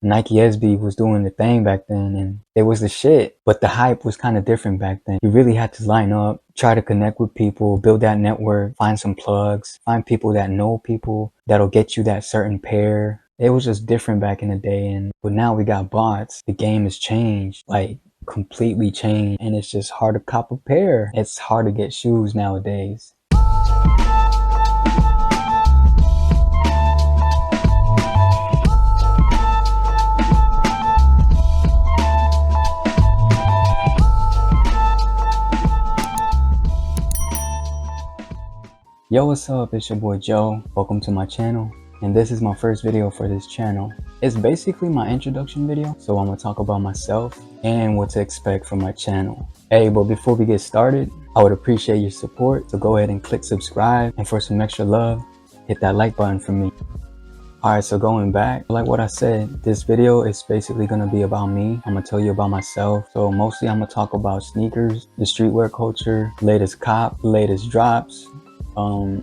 Nike SB was doing the thing back then, and it was the shit. But the hype was kind of different back then. You really had to line up, try to connect with people, build that network, find some plugs, find people that know people that'll get you that certain pair. It was just different back in the day. But now we got bots. The game has changed, like completely changed, and it's just hard to cop a pair. It's hard to get shoes nowadays. Yo, what's up? It's your boy Joe. Welcome to my channel, and this is my first video for this channel. It's basically my introduction video, so I'm gonna talk about myself and what to expect from my channel. Hey, but before we get started, I would appreciate your support, so go ahead and click subscribe, and for some extra love, hit that like button for me. Alright, so going back, like what I said, this video is basically gonna be about me. I'm gonna tell you about myself. So mostly I'm gonna talk about sneakers, the streetwear culture, latest cop, latest drops,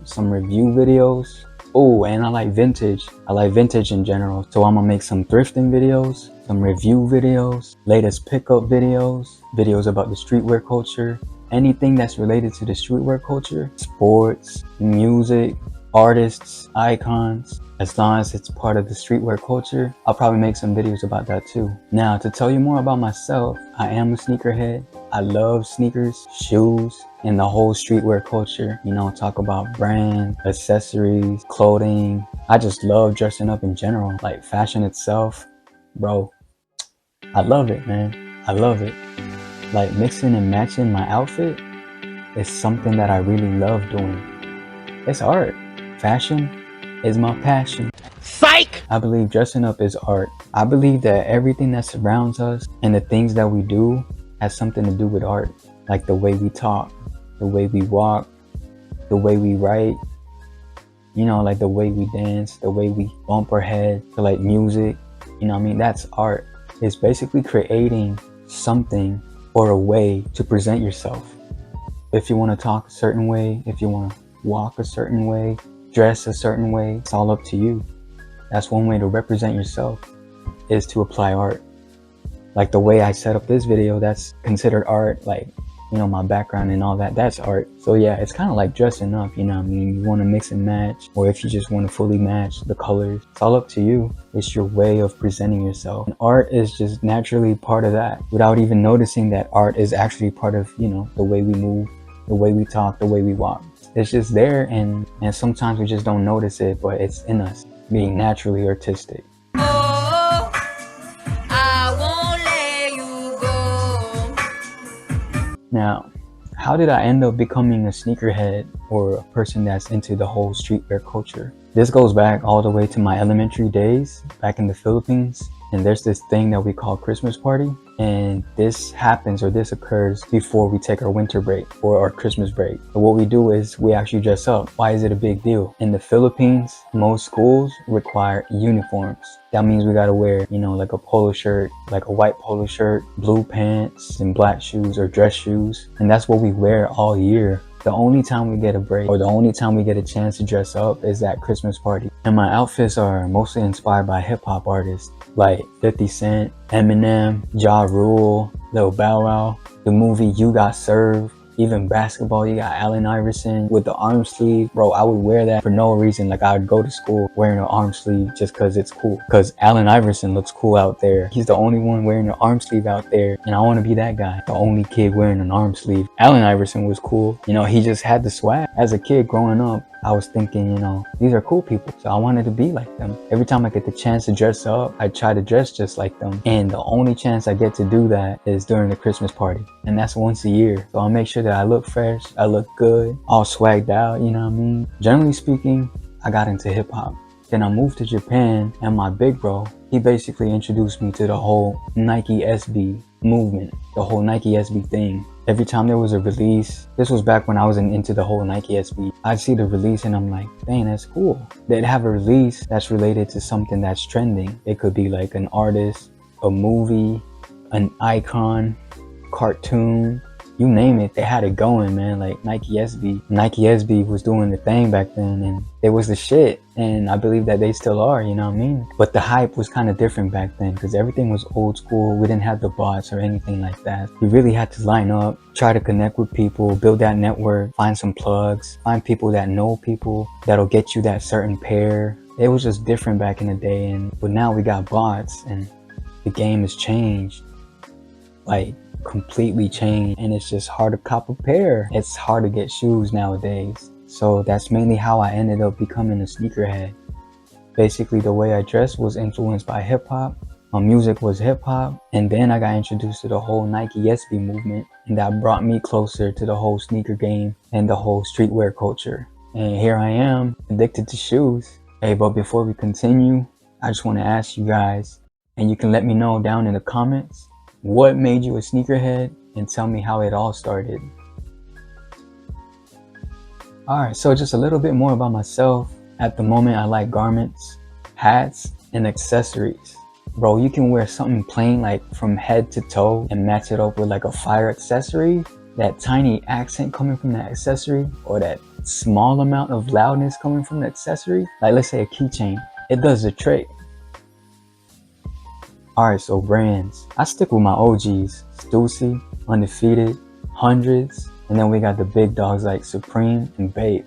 some review videos. Oh, and I like vintage. I like vintage in general. So I'm gonna make some thrifting videos, some review videos, latest pickup videos, videos about the streetwear culture, anything that's related to the streetwear culture, sports, music, artists, icons. As long as it's part of the streetwear culture, I'll probably make some videos about that too. Now, to tell you more about myself, I am a sneakerhead. I love sneakers, shoes, and the whole streetwear culture. You know, talk about brands, accessories, clothing. I just love dressing up in general, like fashion itself. Bro, I love it, man. I love it. Like mixing and matching my outfit is something that I really love doing. It's art. Fashion is my passion. Psych! I believe dressing up is art. I believe that everything that surrounds us and the things that we do has something to do with art. Like the way we talk, the way we walk, the way we write, you know, like the way we dance, the way we bump our head to like music, you know what I mean? That's art. It's basically creating something or a way to present yourself. If you want to talk a certain way, if you want to walk a certain way, dress a certain way, it's all up to you. That's one way to represent yourself, is to apply art. Like the way I set up this video, that's considered art. Like, you know, my background and all that, that's art. So yeah, it's kind of like dressing up, you know what I mean? You want to mix and match, or if you just want to fully match the colors, it's all up to you. It's your way of presenting yourself. And art is just naturally part of that, without even noticing that art is actually part of, you know, the way we move, the way we talk, the way we walk. It's just there, and sometimes we just don't notice it, but it's in us, being naturally artistic. Oh, I won't let you go. Now, how did I end up becoming a sneakerhead or a person that's into the whole streetwear culture? This goes back all the way to my elementary days back in the Philippines. And there's this thing that we call Christmas party. And this happens, or this occurs before we take our winter break or our Christmas break. So what we do is we actually dress up. Why is it a big deal? In the Philippines, most schools require uniforms. That means we gotta wear, you know, like a polo shirt, like a white polo shirt, blue pants, and black shoes or dress shoes. And that's what we wear all year. The only time we get a break, or the only time we get a chance to dress up, is that Christmas party. And my outfits are mostly inspired by hip-hop artists like 50 Cent, Eminem, Ja Rule, Lil Bow Wow, the movie You Got Served. Even basketball, you got Allen Iverson with the arm sleeve. Bro, I would wear that for no reason. Like, I would go to school wearing an arm sleeve just because it's cool. Because Allen Iverson looks cool out there. He's the only one wearing an arm sleeve out there. And I want to be that guy. The only kid wearing an arm sleeve. Allen Iverson was cool. You know, he just had the swag. As a kid growing up, I was thinking, you know, these are cool people. So I wanted to be like them. Every time I get the chance to dress up, I try to dress just like them. And the only chance I get to do that is during the Christmas party. And that's once a year. So I'll make sure that I look fresh, I look good, all swagged out, you know what I mean? Generally speaking, I got into hip hop. Then I moved to Japan, and my big bro, he basically introduced me to the whole Nike SB movement, the whole Nike SB thing. Every time there was a release, this was back when I was into the whole Nike SB, I'd see the release and I'm like, dang, that's cool. They'd have a release that's related to something that's trending. It could be like an artist, a movie, an icon, cartoon, you name it, they had it going, man. Like Nike SB was doing the thing back then, and it was the shit. And I believe that they still are, you know what I mean? But the hype was kind of different back then because everything was old school. We didn't have the bots or anything like that. You really had to line up, try to connect with people, build that network, find some plugs, find people that know people that'll get you that certain pair. It was just different back in the day. But now we got bots and the game has changed, like completely changed, and it's just hard to cop a pair. It's hard to get shoes nowadays. So that's mainly how I ended up becoming a sneakerhead. Basically, the way I dressed was influenced by hip hop. My music was hip hop, and then I got introduced to the whole Nike SB movement, and that brought me closer to the whole sneaker game and the whole streetwear culture. And here I am, addicted to shoes. Hey, but before we continue, I just want to ask you guys, and you can let me know down in the comments, what made you a sneakerhead, and tell me how it all started. Alright, so just a little bit more about myself. At the moment, I like garments, hats, and accessories. Bro, you can wear something plain like from head to toe and match it up with like a fire accessory. That tiny accent coming from that accessory, or that small amount of loudness coming from the accessory, like let's say a keychain, it does the trick. Alright, so brands. I stick with my OGs, Stussy, Undefeated, Hundreds, and then we got the big dogs like Supreme and Bape.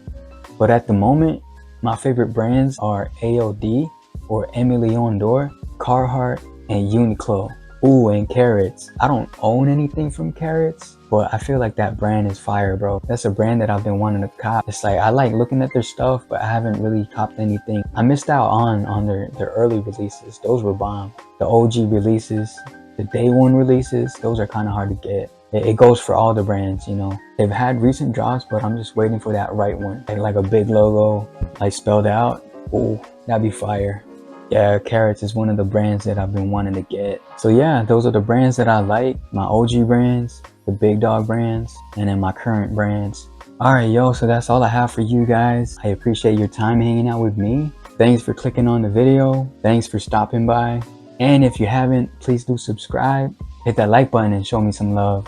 But at the moment, my favorite brands are AOD or Emilion Dor, Carhartt, and Uniqlo. Ooh, and Carrots. I don't own anything from Carrots, but I feel like that brand is fire, bro. That's a brand that I've been wanting to cop. It's like I like looking at their stuff, but I haven't really copped anything. I missed out on their early releases. Those were bomb. The OG releases, the day one releases, those are kind of hard to get. It goes for all the brands, you know. They've had recent drops, but I'm just waiting for that right one. Like a big logo, like spelled out. Ooh, that'd be fire. Yeah, Carrots is one of the brands that I've been wanting to get. So yeah, those are the brands that I like. My OG brands, the big dog brands, and then my current brands. Alright, yo, so that's all I have for you guys. I appreciate your time hanging out with me. Thanks for clicking on the video. Thanks for stopping by. And if you haven't, please do subscribe. Hit that like button and show me some love.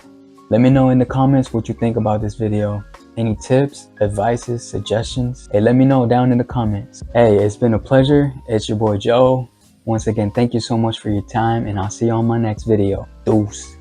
Let me know in the comments what you think about this video. Any tips, advices, suggestions? Hey, let me know down in the comments. Hey, it's been a pleasure. It's your boy Joe. Once again, thank you so much for your time, and I'll see you on my next video. Deuce.